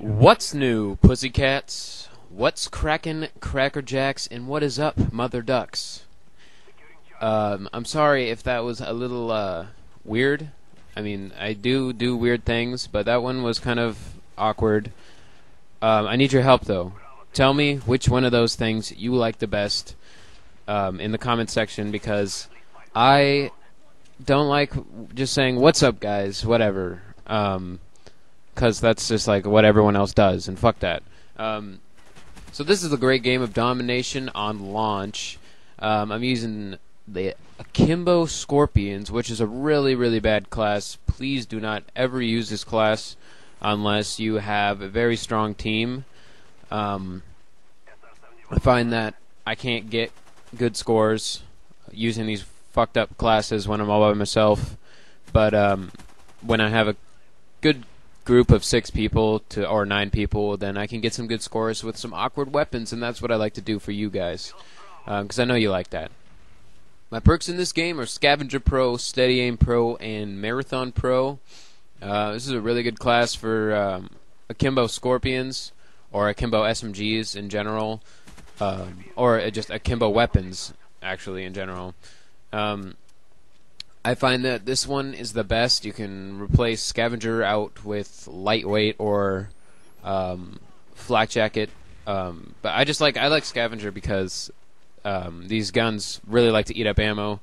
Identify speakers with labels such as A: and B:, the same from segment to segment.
A: What's new, pussycats? What's crackin', crackerjacks, and what is up, mother ducks? I'm sorry if that was a little, weird. I mean, I do weird things, but that one was kind of awkward. I need your help, though. Tell me which one of those things you like the best, in the comment section, because I don't like just saying, "What's up, guys?" Whatever. Because that's just like what everyone else does, and fuck that. So this is a great game of domination on launch. I'm using the Akimbo Skorpions, which is a really bad class. Please do not ever use this class unless you have a very strong team. I find that I can't get good scores using these fucked up classes when I'm all by myself, but when I have a good group of 6 people or 9 people, then I can get some good scores with some awkward weapons, and that's what I like to do for you guys, because I know you like that. My perks in this game are Scavenger Pro, Steady Aim Pro, and Marathon Pro. This is a really good class for Akimbo Skorpions, or Akimbo SMGs in general, or just Akimbo weapons, actually, in general. I find that this one is the best. You can replace Scavenger out with Lightweight or Flak Jacket, but I like Scavenger because these guns really like to eat up ammo.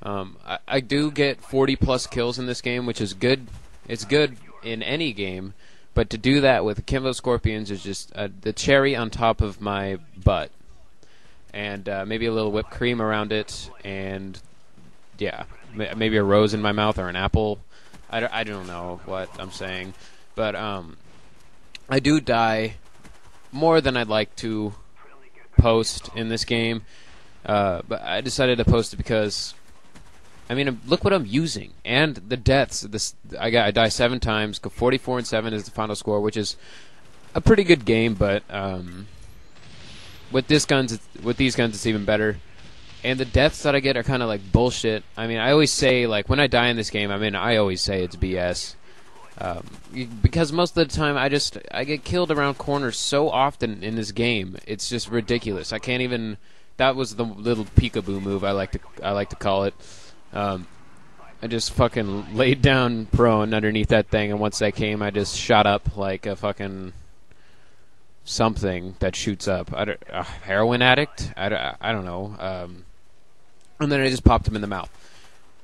A: I do get 40+ kills in this game, which is good. It's good in any game, but to do that with Akimbo Skorpions is just the cherry on top of my butt, and maybe a little whipped cream around it, and yeah, maybe a rose in my mouth or an apple. I don't know what I'm saying, but I do die more than I'd like to post in this game, but I decided to post it because, I mean, look what I'm using, and the deaths. I die 7 times. 44 and 7 is the final score, which is a pretty good game, but with these guns, it's even better. And the deaths that I get are kind of like bullshit. I mean, I always say, like, when I die in this game, I always say it's BS. Because most of the time, I get killed around corners so often in this game. It's just ridiculous. I can't even. That was the little peekaboo move I like to call it. I just fucking laid down prone underneath that thing, and once that came, I just shot up like a fucking something that shoots up. A heroin addict? I don't know. And then I just popped him in the mouth.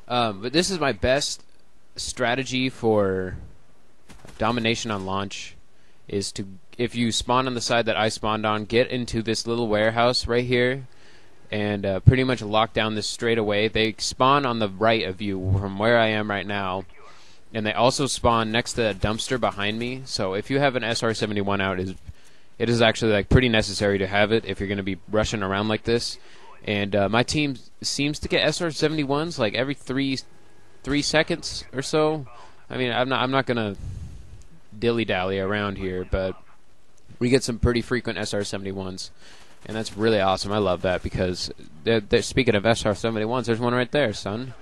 A: But this is my best strategy for domination on launch, is to, if you spawn on the side that I spawned on, get into this little warehouse right here, and pretty much lock down this straight away. They spawn on the right of you from where I am right now, and they also spawn next to the dumpster behind me. So if you have an SR-71 out, it is actually like pretty necessary to have it if you're going to be rushing around like this. And my team seems to get SR-71s like every 3 seconds or so. I mean, I'm not gonna dilly-dally around here, but we get some pretty frequent SR-71s, and that's really awesome. I love that because speaking of SR-71s, there's one right there, son.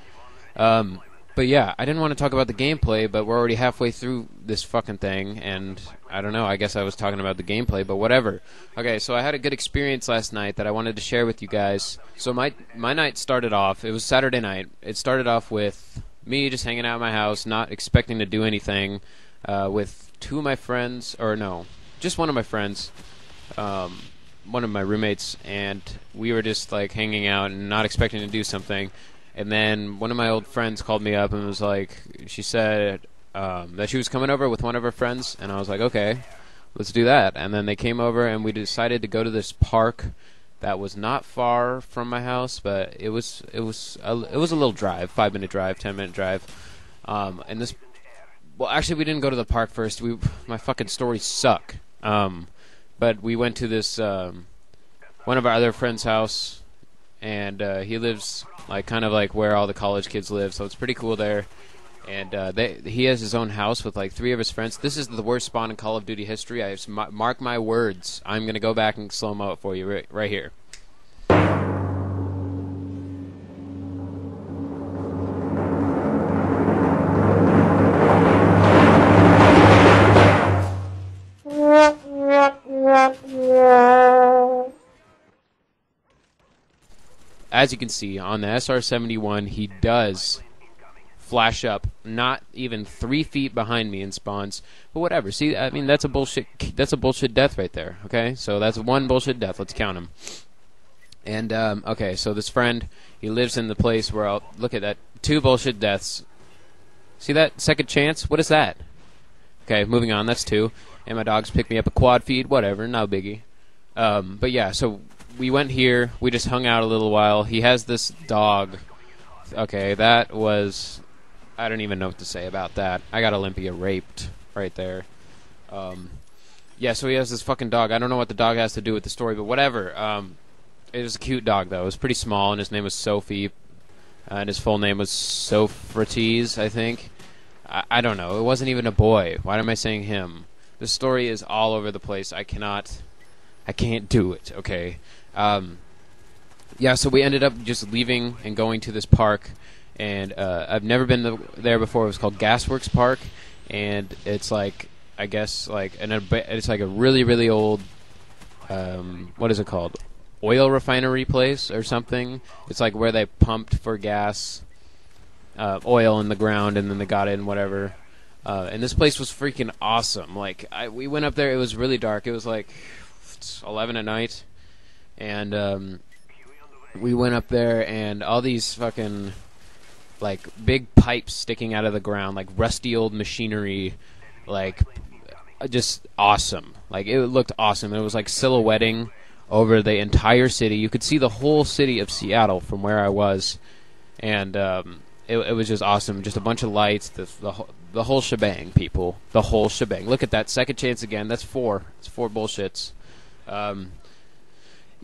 A: But yeah, I didn't want to talk about the gameplay, but we're already halfway through this fucking thing, and I don't know, I guess I was talking about the gameplay, but whatever. Okay, so I had a good experience last night that I wanted to share with you guys. So my night started off, it was Saturday night, it started off with me just hanging out at my house, not expecting to do anything, with 2 of my friends, or no, just one of my friends, one of my roommates, and we were just like hanging out and not expecting to do something. And then one of my old friends called me up and was like, she said that she was coming over with one of her friends, and I was like, okay, let's do that. And then they came over, and we decided to go to this park that was not far from my house, but it was a little drive, 5-minute drive, 10-minute drive. And this, well, actually, we didn't go to the park first. My fucking stories suck. But we went to this one of our other friends' house, and he lives like kind of like where all the college kids live, so it's pretty cool there. And he has his own house with like 3 of his friends. This is the worst spawn in Call of Duty history. I mark my words. I'm gonna go back and slow-mo it for you right here. as you can see on the SR-71, he does flash up not even 3 feet behind me and spawns. But whatever. See, I mean, that's a bullshit death right there. Okay, so that's one bullshit death. Let's count them. And okay, so this friend, he lives in the place where I'll look at that 2 bullshit deaths. See that second chance? What is that? Okay, moving on. That's 2. And my dogs picked me up a quad feed. Whatever, no biggie. But yeah, so we went here. We just hung out a little while. He has this dog. Okay, that was... I don't even know what to say about that. I got Olympia raped right there. Yeah, so he has this fucking dog. I don't know what the dog has to do with the story, but whatever. It was a cute dog, though. It was pretty small, and his name was Sophie. And his full name was Socrates, I think. I don't know. It wasn't even a boy. Why am I saying him? The story is all over the place. I can't do it, okay? Yeah, so we ended up just leaving and going to this park. And I've never been there before. It was called Gasworks Park. And it's like, I guess, like it's like a really, really old, what is it called? Oil refinery place or something. It's like where they pumped for gas, oil in the ground, and then they got it and whatever. And this place was freaking awesome. Like, we went up there. It was really dark. It was like 11 at night, and we went up there, and all these fucking like big pipes sticking out of the ground, like rusty old machinery, like just awesome. Like, it looked awesome. It was like silhouetting over the entire city. You could see the whole city of Seattle from where I was, and it was just awesome. Just a bunch of lights, the whole shebang, people. The whole shebang. Look at that second chance again. That's 4. It's 4 bullshits.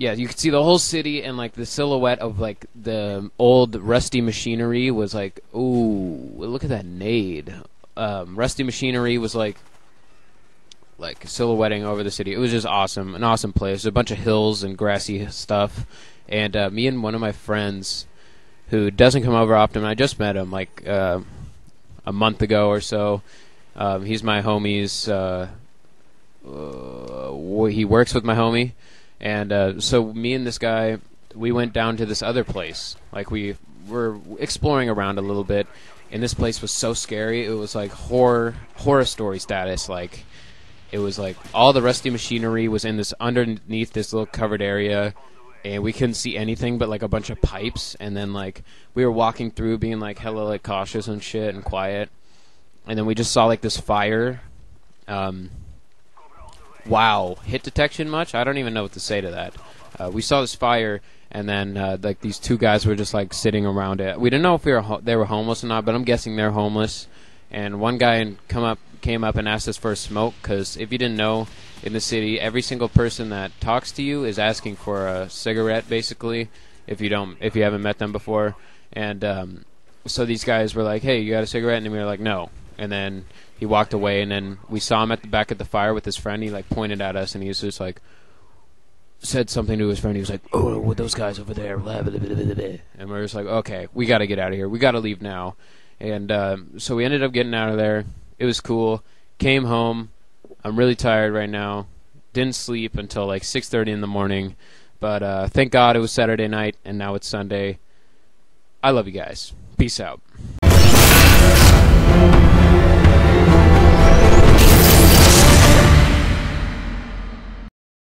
A: Yeah, you could see the whole city, and like the silhouette of like the old rusty machinery was like, ooh, look at that nade. Rusty machinery was like silhouetting over the city. It was just awesome, an awesome place. A bunch of hills and grassy stuff. And me and one of my friends, who doesn't come over often, I just met him like a month ago or so. He's my homie's. He works with my homie, and so me and this guy, we went down to this other place. Like, we were exploring around a little bit, and this place was so scary. It was like horror story status. Like, it was like all the rusty machinery was in this underneath this little covered area, and we couldn't see anything but like a bunch of pipes. And then like we were walking through, being like hella like cautious and shit and quiet, and then we just saw like this fire. Wow, hit detection much? I don't even know what to say to that. We saw this fire, and then like these 2 guys were just like sitting around it. We didn't know if they were homeless or not, but I'm guessing they're homeless. And one guy came up and asked us for a smoke, because if you didn't know, in the city, every single person that talks to you is asking for a cigarette, basically, if you haven't met them before. And so these guys were like, "Hey, you got a cigarette?" And we were like, "No." And then he walked away, and then we saw him at the back of the fire with his friend. He like pointed at us, and he was just like, said something to his friend. He was like, "Oh, with those guys over there." Blah, blah, blah, blah, blah. And we were just like, "Okay, we got to get out of here. We got to leave now." And so we ended up getting out of there. It was cool. Came home. I'm really tired right now. Didn't sleep until like 6:30 in the morning. But thank God it was Saturday night, and now it's Sunday. I love you guys. Peace out.